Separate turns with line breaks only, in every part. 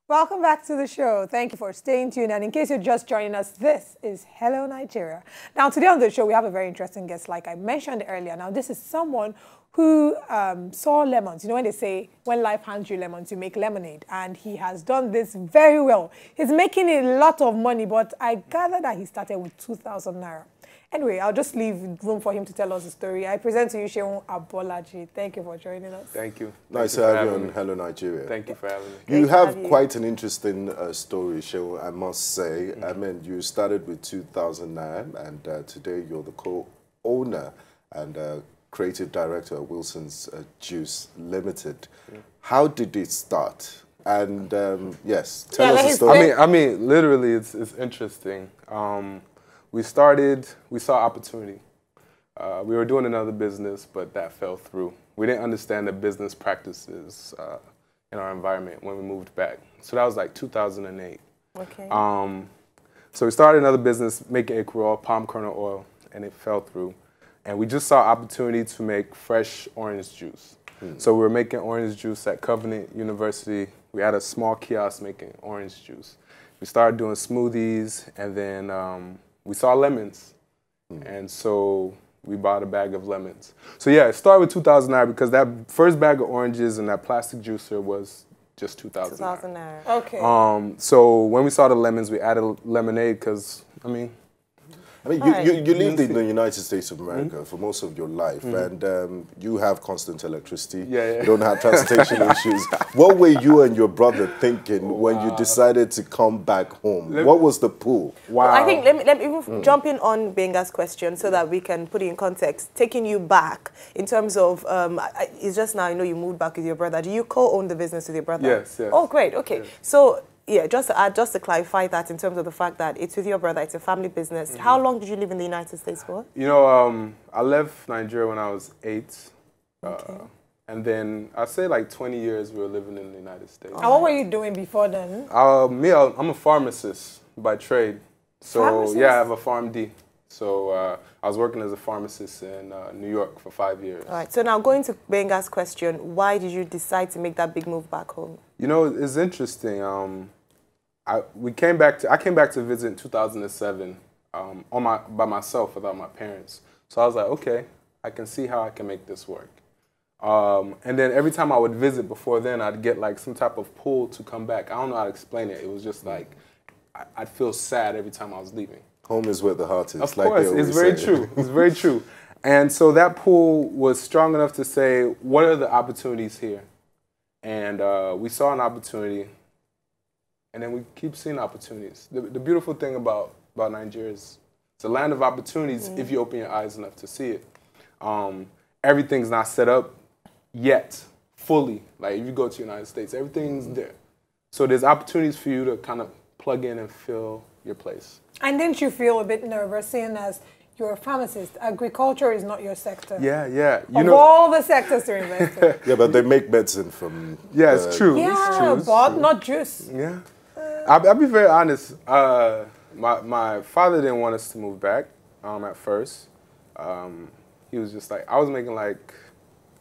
Welcome back to the show. Thank you for staying tuned. And in case you're just joining us, this is Hello Nigeria. Now, today on the show, we have a very interesting guest, like I mentioned earlier. Now, this is someone who saw lemons. You know, when they say, when life hands you lemons, you make lemonade. And he has done this very well. He's making a lot of money, but I gather that he started with 2,000 naira. Anyway, I'll just leave room for him to tell us the story. I present to you Seun Abolaji. Thank you for joining us.
Thank you.
Nice to have you on Hello Nigeria.
Thank you for having me.
You have quite an interesting story, Seun, I must say. I mean, you started with 2,000 naira, and today you're the co-owner and creative director of Wilson's Juice Limited. How did it start? And yes, tell us the story.
I mean, literally, it's interesting. We saw opportunity. We were doing another business, but that fell through. We didn't understand the business practices in our environment when we moved back. So that was like 2008.
Okay.
So we started another business making acre oil, palm kernel oil, and it fell through. And we just saw opportunity to make fresh orange juice. So we were making orange juice at Covenant University. We had a small kiosk making orange juice. We started doing smoothies, and then we saw lemons, and so we bought a bag of lemons. So yeah, it started with 2,000 naira because that first bag of oranges and that plastic juicer was just 2,000 naira.
2,000 naira. Okay.
So when we saw the lemons, we added lemonade because, I mean,
you lived in the United States of America for most of your life, and you have constant electricity.
Yeah.
You don't have transportation issues. What were you and your brother thinking when you decided to come back home? What was the pull?
Wow.
Well, I think let me even jump in on Gbenga's question so that we can put it in context. Taking you back in terms of, it's just now, you moved back with your brother. Do you co-own the business with your brother?
Yes.
Oh, great. Okay.
Yes.
So, yeah, just to clarify that in terms of the fact that it's with your brother, it's a family business. How long did you live in the United States for?
You know, I left Nigeria when I was 8.
Okay.
And then I'd say like 20 years we were living in the United States.
And what were you doing before then?
I'm a pharmacist by trade. So
Pharmacist?
yeah, I have a PharmD. So I was working as a pharmacist in New York for 5 years.
All right. So now going to Gbenga's question, why did you decide to make that big move back home?
You know, it's interesting. I came back to visit in 2007 by myself without my parents. So I was like, okay, I can see how I can make this work. And then every time I would visit before then, I'd get like some type of pull to come back. I don't know how to explain it. It was just like, I'd feel sad every time I was leaving.
Home is where the heart is.
Of course, it's very true. It's very true. And so that pull was strong enough to say, what are the opportunities here? And we saw an opportunity, and then we keep seeing opportunities. The beautiful thing about Nigeria is it's a land of opportunities if you open your eyes enough to see it. Everything's not set up yet, fully. Like if you go to the United States, everything's there. So there's opportunities for you to kind of plug in and fill your place.
And didn't you feel a bit nervous, seeing as you're a pharmacist? Agriculture is not your sector.
Yeah.
Of all the sectors to invest in.
Yeah, but they make medicine from...
Yeah, it's true.
Yeah,
it's true.
but not juice.
Yeah. I'll be very honest. My father didn't want us to move back at first. He was just like, I was making like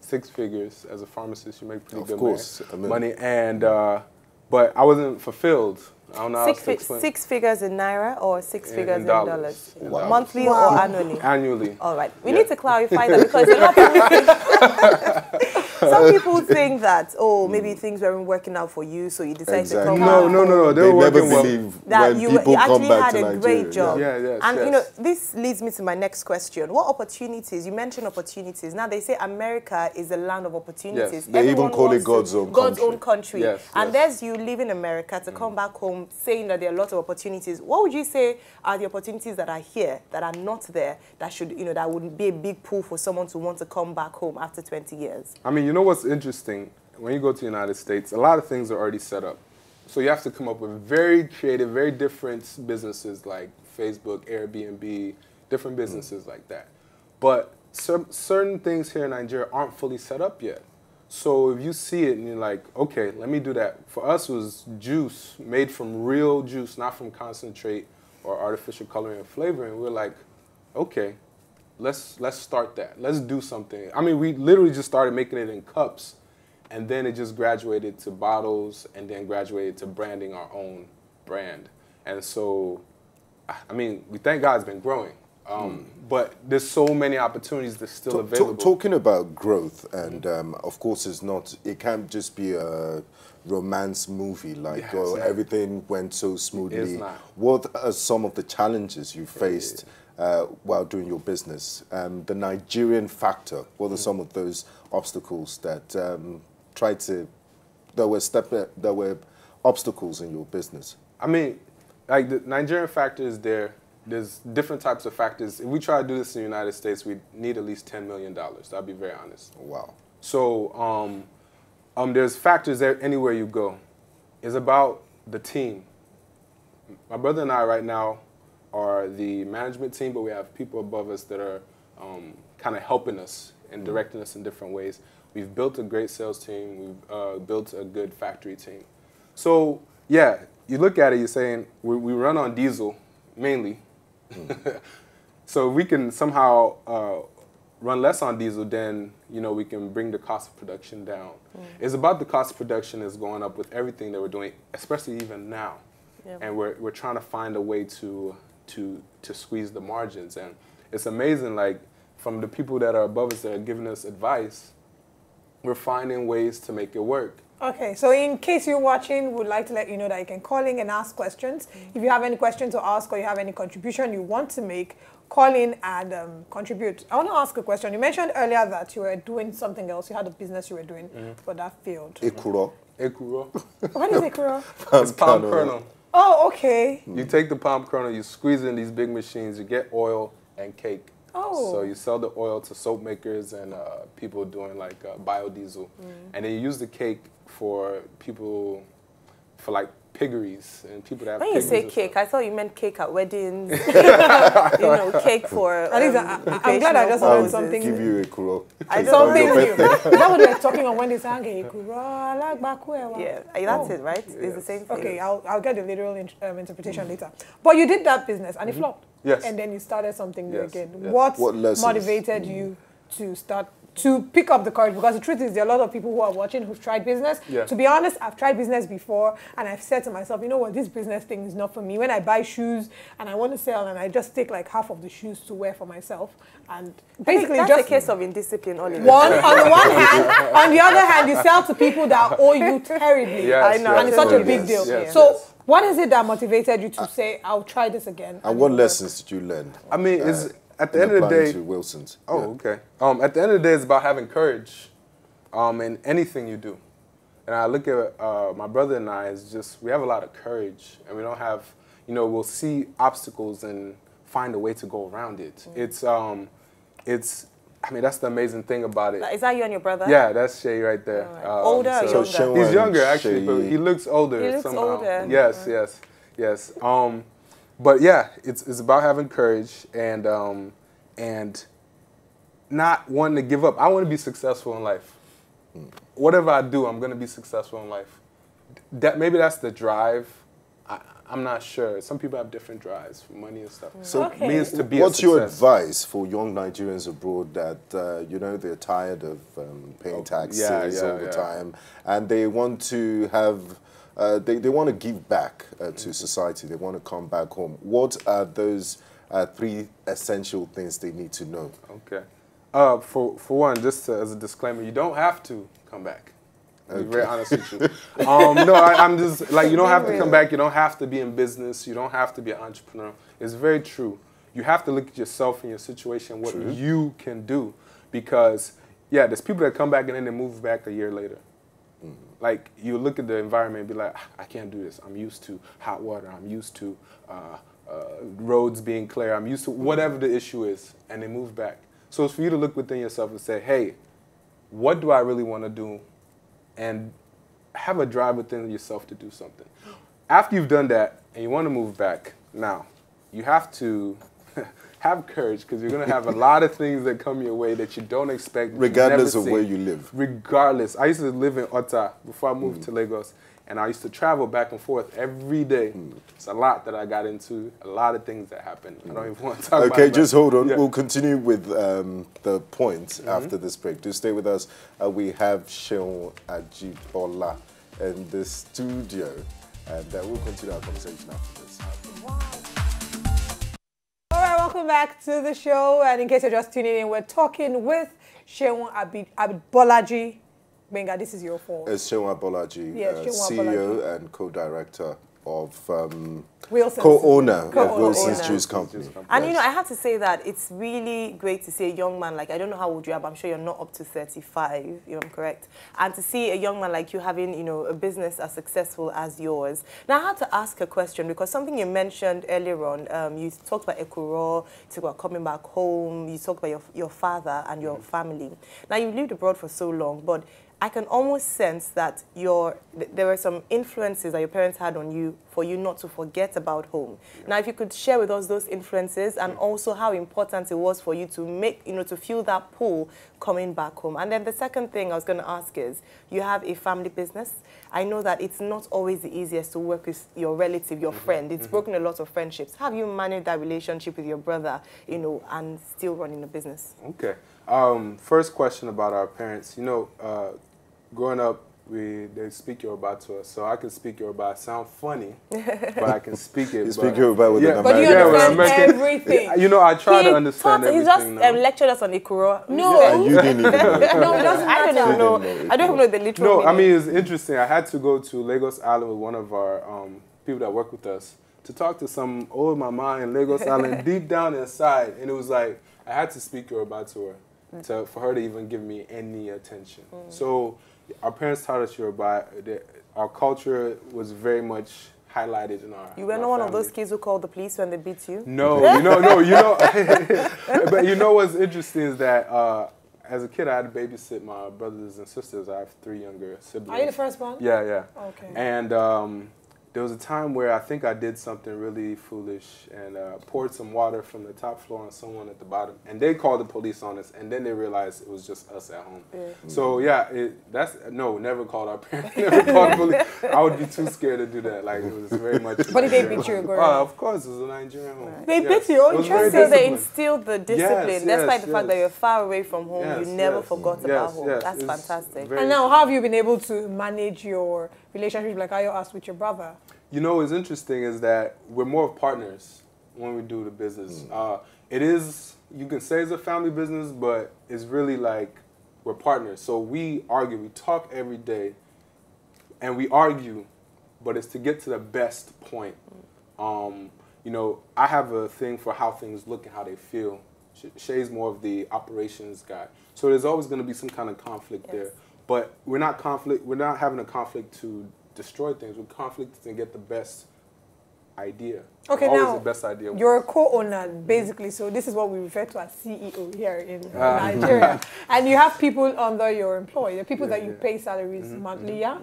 6 figures as a pharmacist. You make pretty good money. And, but I wasn't fulfilled. I don't know how to explain.
6 figures in naira or 6 figures in dollars?
Wow.
Monthly or annually?
Annually.
All right. We need to clarify that because a lot of people think, some people think that, oh, maybe things weren't working out for you, so you decided to come back.
No. They were
never
working well.
believe
That
when
you
people come
actually
back
had
to
a
Nigeria.
great job.
Yeah,
and
yes.
you know, this leads me to my next question. What opportunities? You mentioned opportunities. Now they say America is a land of opportunities.
Yes.
They even call it God's own country.
Yes, and there's you live in America to come back home saying that there are lots of opportunities. What would you say are the opportunities that are here that are not there that should, that would be a big pull for someone to want to come back home after 20 years?
I mean, you know what's interesting? When you go to the United States, a lot of things are already set up. So you have to come up with very creative, very different businesses like Facebook, Airbnb, different businesses like that. But certain things here in Nigeria aren't fully set up yet. So if you see it and you're like, okay, let me do that. For us, it was juice made from real juice, not from concentrate or artificial coloring and flavoring. We're like, okay, let's start that. Let's do something. I mean, we literally just started making it in cups. And then it just graduated to bottles and then graduated to branding our own brand. And so, I mean, we thank God it's been growing. But there's so many opportunities that's still available.
Talking about growth, and of course, it can't just be a romance movie like everything went so smoothly.
It's not.
What are some of the challenges you faced while doing your business? The Nigerian factor. What are some of those obstacles that that were obstacles in your business?
I mean, like the Nigerian factor is there. There's different types of factors. If we try to do this in the United States, we need at least $10 million. I'll be very honest.
Wow.
So there's factors there anywhere you go. It's about the team. My brother and I right now are the management team, but we have people above us that are kind of helping us and directing us in different ways. We've built a great sales team. We've built a good factory team. So, yeah, you look at it, you're saying we run on diesel mainly. So we can somehow run less on diesel, then we can bring the cost of production down. It's about the cost of production is going up with everything that we're doing, especially even now. Yeah. And we're trying to find a way to squeeze the margins. And it's amazing, like from the people that are above us that are giving us advice, we're finding ways to make it work.
Okay, so in case you're watching, we'd like to let you know that you can call in and ask questions. If you have any questions to ask or you have any contribution you want to make, call in and contribute. I want to ask a question. You mentioned earlier that you were doing something else. You had a business you were doing, but that failed.
Ekuro.
Ekuro.
What is ekuro?
It's palm kernel.
Oh, okay.
You take the palm kernel, you squeeze it in these big machines, you get oil and cake.
Oh.
So you sell the oil to soap makers and people doing like biodiesel. And then you use the cake for people, for like piggeries and people that have
When you say cake,
stuff.
I thought you meant cake at weddings. Cake for
At least I'm glad I just learned something.
Give you a kuro.
Something new. Is that what they're talking on when they sang ekuro?
Yeah, that's it, right? It's the same thing.
Okay, I'll get the literal interpretation later. But you did that business and it flopped.
Yes.
And then you started something new again.
Yes.
What
lessons?
motivated you to pick up the courage? Because the truth is, there are a lot of people who are watching who've tried business.
Yeah.
To be honest, I've tried business before, and I've said to myself, you know what, this business thing is not for me. When I buy shoes and I want to sell, and I just take like half of the shoes to wear for myself, and basically
that's
just
a case of indiscipline. On
on the one hand, on the other hand, you sell to people that owe you terribly.
Yes,
I know,
and it's such a big
yes,
deal.
yes,
So,
yes.
what is it that motivated you to say, I'll try this again?
And what lessons did you learn?
I mean, it's at the end of the day.
To Wilson's.
Oh, okay. At the end of the day, it's about having courage in anything you do. And I look at my brother and I, it's just, we have a lot of courage. And we don't have, we'll see obstacles and find a way to go around it. I mean, that's the amazing thing about it.
Is that you and your brother?
Yeah, that's Shay right there.
Right. Older or younger?
Seun
He's younger, actually,
Shay.
but he looks older
He looks
somehow.
older.
Yes. But yeah, it's about having courage and not wanting to give up. I want to be successful in life. Whatever I do, I'm going to be successful in life. Maybe that's the drive. I'm not sure. Some people have different drives for money and stuff.
So
Okay.
Me, it's to be
what's
a
your
success.
advice for young Nigerians abroad that, they're tired of paying taxes all the time and they want to have, they want to give back to society, they want to come back home. What are those 3 essential things they need to know?
Okay. For one, just as a disclaimer, you don't have to come back. To be very honest with you. No, I'm just like, you don't have to come back. You don't have to be in business. You don't have to be an entrepreneur. It's very true. You have to look at yourself and your situation, what you can do. Because, yeah, there's people that come back and then they move back a year later. Like, you look at the environment and be like, I can't do this. I'm used to hot water. I'm used to roads being clear. I'm used to whatever the issue is. And they move back. So it's for you to look within yourself and say, hey, what do I really want to do? And have a drive within yourself to do something. After you've done that and you want to move back, now you have to have courage because you're going to have a lot of things that come your way that you don't expect.
Regardless of where you live.
Regardless. I used to live in Ota before I moved to Lagos. And I used to travel back and forth every day. It's a lot that I got into, a lot of things that happened. I don't even want to talk about it.
Okay, just hold on.
Yeah.
We'll continue with the point after this break. Do stay with us. We have Seun Aborowa in the studio, and we'll continue our conversation after this.
Wow. All right, welcome back to the show. And in case you're just tuning in, we're talking with Seun Abolaji. Gbenga, this is your fault.
It's Seun Abolaji,
Yes, Seun
CEO
Abolaji.
and co-director of
Wilson's.
co-owner of
Co-owner.
Wilson's Juice Company.
And, you know, I have to say that it's really great to see a young man like, I don't know how old you are, but I'm sure you're not up to 35, if I'm correct. And to see a young man like you having, you know, a business as successful as yours. Now, I had to ask a question because something you mentioned earlier on, you talked about Ekuro, you talked about coming back home, you talked about your father and your family. Now, you've lived abroad for so long, but I can almost sense that there were some influences that your parents had on you for you not to forget about home. Yeah. Now, if you could share with us those influences and also how important it was for you to make, you know, to feel that pull coming back home. And then the second thing I was going to ask is, you have a family business. I know that it's not always the easiest to work with your relative, your friend. It's broken a lot of friendships. How have you managed that relationship with your brother, you know, and still running a business?
Okay. First question about our parents. You know, growing up, they speak Yoruba to us, so I can speak Yoruba. I sound funny, but I can speak it.
You speak Yoruba with an
But you
American.
understand everything.
You know, I try to understand everything.
He just
now.
lectured us on Ikuro.
No.
And you didn't even know it.
No, it doesn't
I don't even know. I don't even know the literal
No, I
meaning.
mean, it's interesting. I had to go to Lagos Island with one of our people that work with us to talk to some old mama in Lagos Island deep down inside, and it was like I had to speak Yoruba to her for her to even give me any attention. So our parents taught us Yoruba. Our culture was very much highlighted in our
You were not one of those kids who called the police when they beat you?
No, but you know what's interesting is that as a kid I had to babysit my brothers and sisters. I have 3 younger siblings.
Are you the first one?
Yeah, yeah.
Okay.
And there was a time where I think I did something really foolish and poured some water from the top floor on someone at the bottom. And they called the police on us, and then they realized it was just us at home. Yeah. So, yeah, never called our parents, never called the police. I would be too scared to do that. Like, it was very much...
But did they beat you, girl?
Of course, it was a Nigerian home.
They beat you? Oh,
So they instilled the discipline, despite the fact that you're far away from home, you never forgot about home. That's fantastic.
And now, how have you been able to manage your relationship, like I asked, with your brother?
You know, what's interesting is that we're more of partners when we do the business. It is, you can say it's a family business, but it's really like we're partners. So we argue, we talk every day, and we argue, but it's to get to the best point. You know, I have a thing for how things look and how they feel. Shay's more of the operations guy. So there's always going to be some kind of conflict there. But we're not having a conflict to destroy things. We're conflict to get the best idea.
Okay,
always
now,
the best idea.
You're a co-owner, basically, so this is what we refer to as CEO here in Nigeria. And you have people under your employ, the people that you pay salaries monthly, yeah?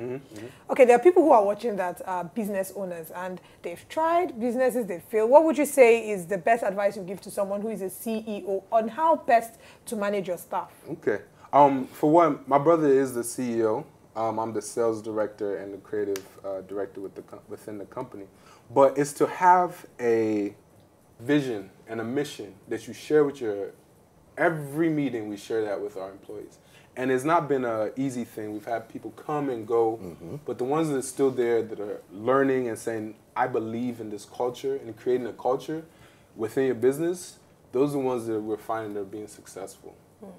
Okay, there are people who are watching that are business owners, and they've tried businesses, they failed. What would you say is the best advice you give to someone who is a CEO on how best to manage your staff?
Okay. For one, my brother is the CEO. I'm the sales director and the creative director within the company. But it's to have a vision and a mission that you share with every meeting we share that with our employees. And it's not been an easy thing. We've had people come and go, but the ones that are still there that are learning and saying, I believe in this culture and creating a culture within your business, those are the ones that we're finding that are being successful.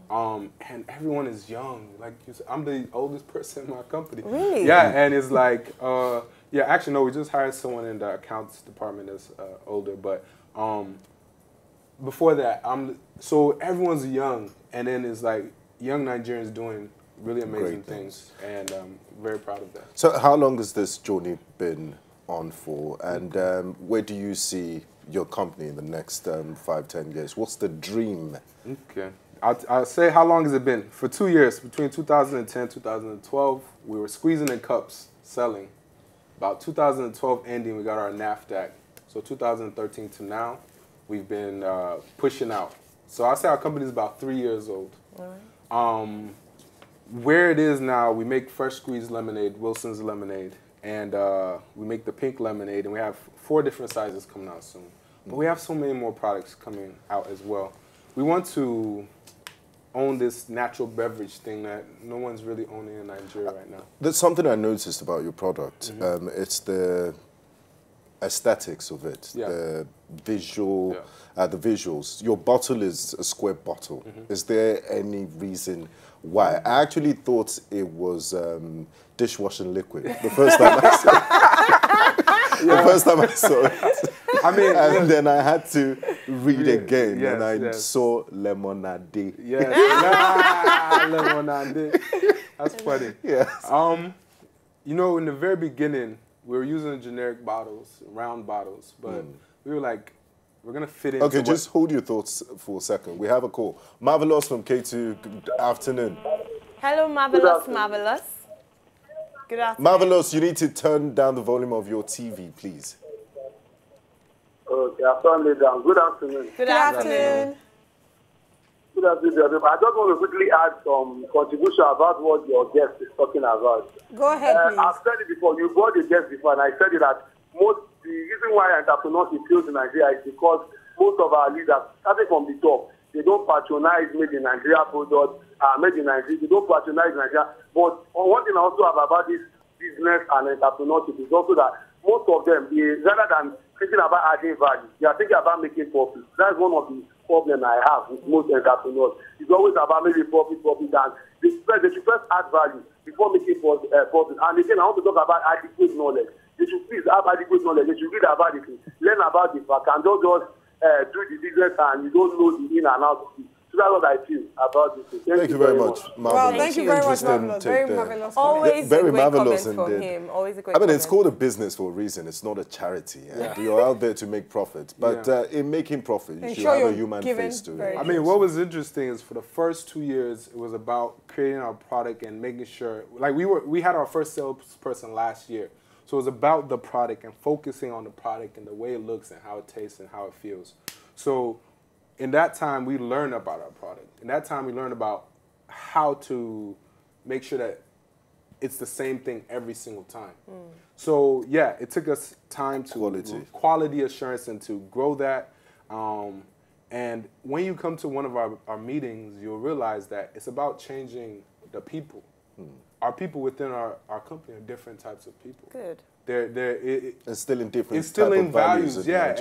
And everyone is young. Like you said, I'm the oldest person in my company.
Really?
Yeah, and it's like, yeah, actually, no, we just hired someone in the accounts department that's older. But before that, so everyone's young. And then it's like young Nigerians doing really amazing things. And I'm very proud of that. So
how long has this journey been on for? And where do you see your company in the next 5-10 years? What's the dream?
Okay. I'll say how long has it been? For 2 years, between 2010 and 2012, we were squeezing in cups, selling. About 2012 ending, we got our NAFDAC. So 2013 to now, we've been pushing out. So I'll say our company is about 3 years old. Where it is now, we make fresh squeezed lemonade, Wilson's lemonade. And we make the pink lemonade, and we have 4 different sizes coming out soon. But we have so many more products coming out as well. We want to own this natural beverage thing that no one's really owning in Nigeria right now.
There's something I noticed about your product. It's the aesthetics of it, the visual, the visuals. Your bottle is a square bottle. Is there any reason why? I actually thought it was dishwashing liquid the first time I saw it. The first time I saw it.
I mean,
and then I had to read again, and I saw lemonade.
Yes, lemonade. That's funny.
Yes.
You know, in the very beginning, we were using generic bottles, round bottles, but we were like, we're gonna fit into.
Okay, just hold your thoughts for a second. We have a call. Marvelous from K2. Good afternoon.
Hello, Marvelous, Marvelous. Good afternoon.
Marvelous, you need to turn down the volume of your TV, please.
Okay, I've turned it down. Good afternoon.
Good afternoon.
Good afternoon. I just want to quickly add some contribution about what your guest is talking about.
Go ahead, please.
I've said it before. You brought the guest before, and I said it that the reason why entrepreneurship fails in Nigeria is because most of our leaders, starting from the top, they don't patronize made in Nigeria products, made in Nigeria. They don't patronize Nigeria. But one thing I also have about this business and entrepreneurship is also that most of them, rather than thinking about adding value, they are thinking about making profit. That's one of the problems I have with most entrepreneurs. It's always about making profit, and they should first add value before making profit. And again, I want to talk about adequate knowledge. They should please have adequate knowledge. They should read about it, learn about the fact, and don't just do the business and you don't know the in and out of it. So that's what I feel about this.
Thank you very much.
Well, thank you very much, Marvelous. Very marvelous.
Always
very
a great
marvelous
comment from
indeed.
him. Always a great
I mean,
comment.
it's called a business for a reason. It's not a charity. And you're out there to make profit. But in making profit, you should have a human face to it.
I mean, what was interesting is for the first 2 years, it was about creating our product and making sure, like we had our first salesperson last year. So it was about the product and focusing on the product and the way it looks and how it tastes and how it feels. So in that time, we learned about our product. In that time, we learned about how to make sure that it's the same thing every single time. So yeah, it took us time to quality assurance and to grow that. And when you come to one of our meetings, you'll realize that it's about changing the people. Our people within our company are different types of people.
Good.
It's still in different
It's still in values,
yeah.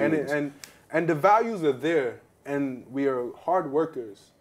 And the values are there, and we are hard workers.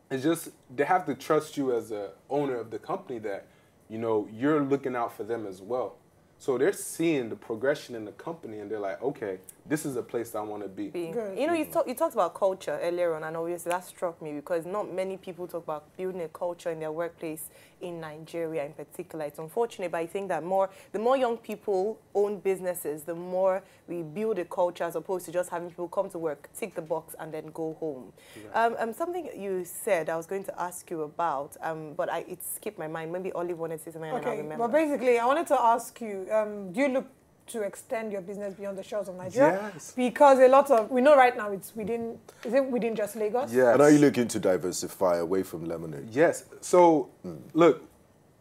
It's just they have to trust you as a owner of the company that, you know, you're looking out for them as well. So they're seeing the progression in the company, and they're like, okay, this is a place I want to be.
You know, you talked about culture earlier on, and obviously that struck me because not many people talk about building a culture in their workplace in Nigeria in particular. It's unfortunate, but I think that the more young people own businesses, the more we build a culture as opposed to just having people come to work, tick the box, and then go home. Yeah. Something you said I was going to ask you about, but it skipped my mind. Maybe Olive wanted to say something and I'll remember.
But basically, I wanted to ask you, do you look to extend your business beyond the shores of Nigeria?
Yes.
Because a lot of, we know right now it's within, is it within just Lagos?
Yes.
And are you looking to diversify away from lemonade?
Yes. So, look,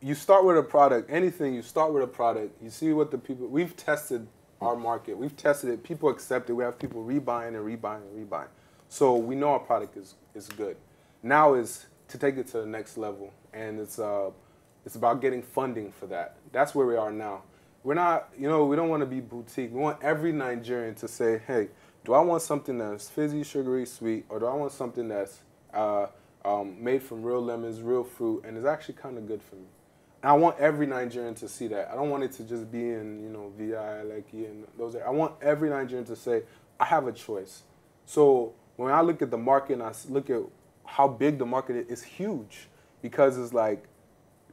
you start with a product, anything, you start with a product, you see what the people, we've tested our market, we've tested it, people accept it, we have people rebuying and rebuying and rebuying. So we know our product is good. Now is to take it to the next level, and it's about getting funding for that. That's where we are now. We're not, you know, we don't want to be boutique. We want every Nigerian to say, hey, do I want something that's fizzy, sugary, sweet, or do I want something that's made from real lemons, real fruit, and is actually kind of good for me? And I want every Nigerian to see that. I don't want it to just be in, you know, VI, Lekki, and those. I want every Nigerian to say, I have a choice. So when I look at the market and I look at how big the market is, it's huge because it's like,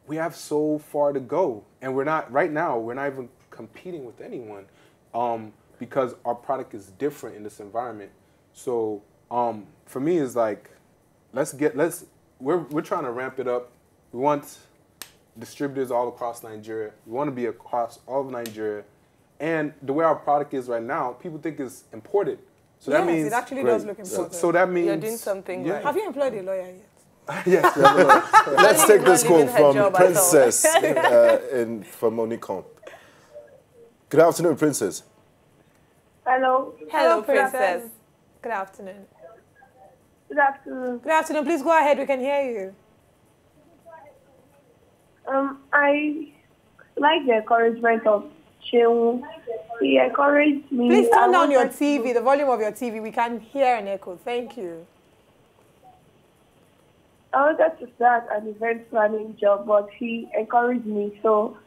we have so far to go, and we're not right now. We're not even competing with anyone because our product is different in this environment. So for me, it's like we're trying to ramp it up. We want distributors all across Nigeria. We want to be across all of Nigeria, and the way our product is right now, people think it's imported. So that means
it actually does look important.
So that means
you're doing something right.
Have you employed a lawyer yet?
Yes.
Let's take this call from Princess from Onyeka. Good afternoon, Princess.
Hello.
Hello, Princess.
Good afternoon.
Good afternoon.
Good afternoon. Please go ahead. We can hear you.
I like the encouragement of Seun. He encouraged me.
Please turn down your TV, the volume of your TV. We can hear an echo. Thank you.
I wanted to start an event planning job, but he encouraged me, so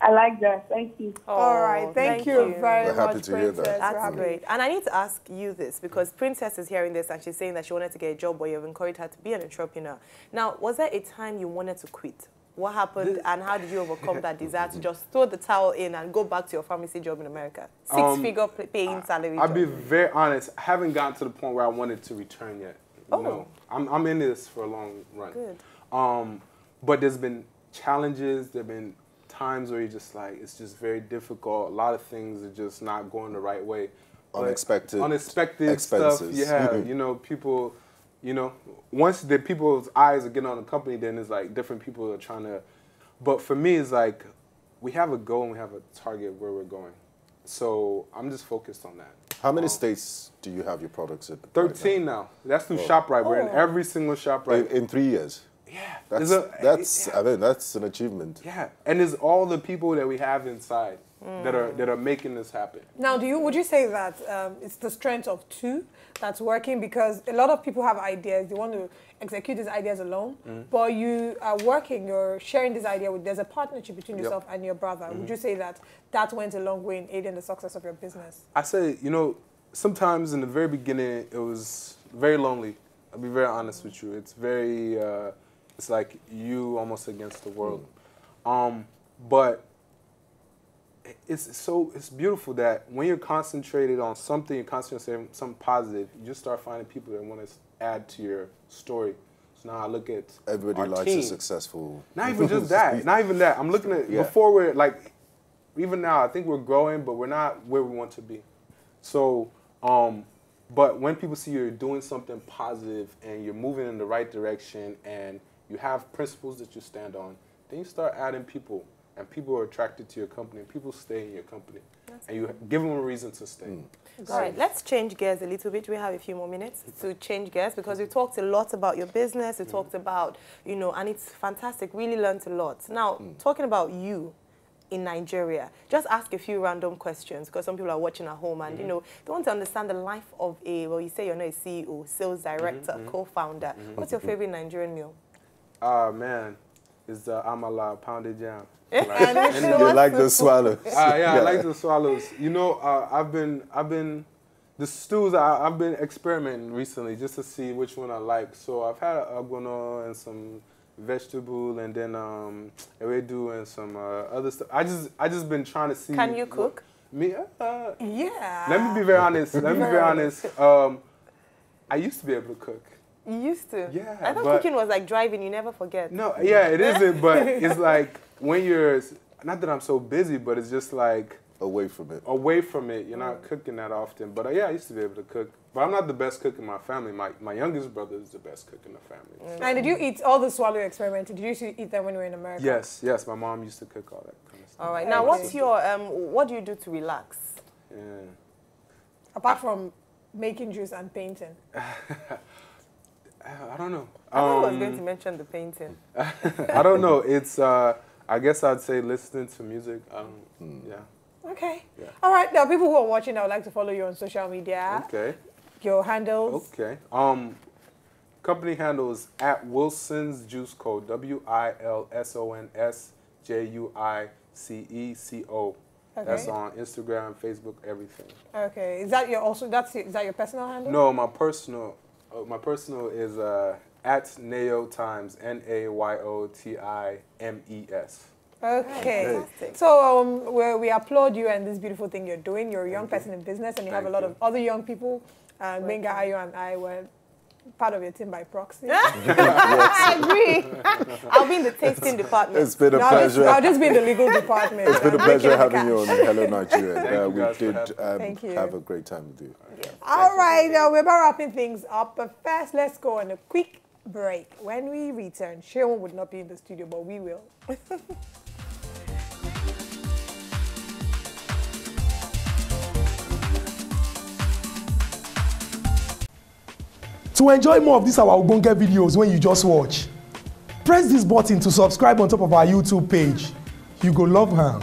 I like that. Thank you.
Oh,
all right. Thank you very
We're happy
much,
to hear that.
Princess.
That's great. And I need to ask you this, because Princess is hearing this and she's saying that she wanted to get a job where you've encouraged her to be an entrepreneur. Now, was there a time you wanted to quit? What happened and how did you overcome that desire to just throw the towel in and go back to your pharmacy job in America? Six-figure paying salary
I'll
job.
be very honest. I haven't gotten to the point where I wanted to return yet. No, I'm in this for a long run.
Good.
But there's been challenges. There've been times where you're just like, it's just very difficult. A lot of things are just not going the right way.
Unexpected
stuff.
expenses.
Yeah, you know, people, you know, once the people's eyes are getting on the company, then it's like different people are trying to. But for me, it's like we have a goal and we have a target where we're going. So I'm just focused on that.
How many states do you have your products in?
13 now. That's through ShopRite. We're in every single ShopRite.
In 3 years?
Yeah.
I mean, that's an achievement.
Yeah. And it's all the people that we have inside that are making this happen.
Now, would you say that it's the strength of two that's working? Because a lot of people have ideas. They want to execute these ideas alone. But you are working, you're sharing this idea with, there's a partnership between yourself and your brother. Would you say that that went a long way in aiding the success of your business?
I say, you know, sometimes in the very beginning, it was very lonely. I'll be very honest with you. It's very, it's like you almost against the world. But it's beautiful that when you're concentrated on something, you're concentrating on something positive, you just start finding people that want to add to your story. So now I look at
everybody likes
team.
a successful.
Not even just that. Not even that. I'm looking at before we're like, even now I think we're growing, but we're not where we want to be. So, but when people see you're doing something positive and you're moving in the right direction and you have principles that you stand on, then you start adding people. And people are attracted to your company, and people stay in your company. And you give them a reason to stay.
All right, let's change gears a little bit. We have a few more minutes to change gears because we talked a lot about your business. We talked about, you know, and it's fantastic. Really learned a lot. Now, talking about you in Nigeria, just ask a few random questions because some people are watching at home and, you know, they want to understand the life of a, well, you say you're not a CEO, sales director, co-founder. What's your favorite Nigerian meal?
Man, it's the amala pounded jam.
And you like the swallows.
Yeah, I like the swallows. You know, I've been the stews. I've been experimenting recently just to see which one I like. So I've had agbono and some vegetable, and then ewedu and some other stuff. I just been trying to see.
Can you cook?
Me?
Yeah.
Let me be very honest. I used to be able to cook.
You used to?
Yeah.
I thought cooking was like driving, you never forget.
No, yeah, it isn't, but it's like when you're, not that I'm so busy, but it's just like...
Away from it.
Away from it. You're not cooking that often. But yeah, I used to be able to cook. But I'm not the best cook in my family. My youngest brother is the best cook in the family. So.
And did you eat all the swallow you experimented? Did you eat them when you were in America?
Yes. My mom used to cook all that kind of stuff.
All right. Now, what's your, what do you do to relax?
Yeah.
Apart from making juice and painting.
I don't know.
I thought I was going to mention the painting.
I don't know. It's, I guess I'd say listening to music. Yeah.
Okay. Yeah. All right. Now, people who are watching, I would like to follow you on social media.
Okay.
Your handles.
Okay. Company handles at Wilson's Juice Co. WILSONSJUICECO.
Okay.
That's on Instagram, Facebook, everything.
Okay. Is that your is that your personal handle?
No, my personal is at Nayo Times, NAYOTIMES.
Okay. So we applaud you and this beautiful thing you're doing. You're a young person in business, and you have a lot of other young people. Gbenga, Ayo, and I were part of your team by proxy.
I agree. I'll be in the tasting department.
It's been a pleasure.
I'll just be in the legal department.
It's been a pleasure having you on Hello Nigeria. We did have a great time with you.
Yes. All right, now we're about wrapping things up, but first let's go on a quick break. When we return, Seun would not be in the studio, but we will.
To enjoy more of these our Ogbonge videos when you just watch, press this button to subscribe on top of our YouTube page. You go love her.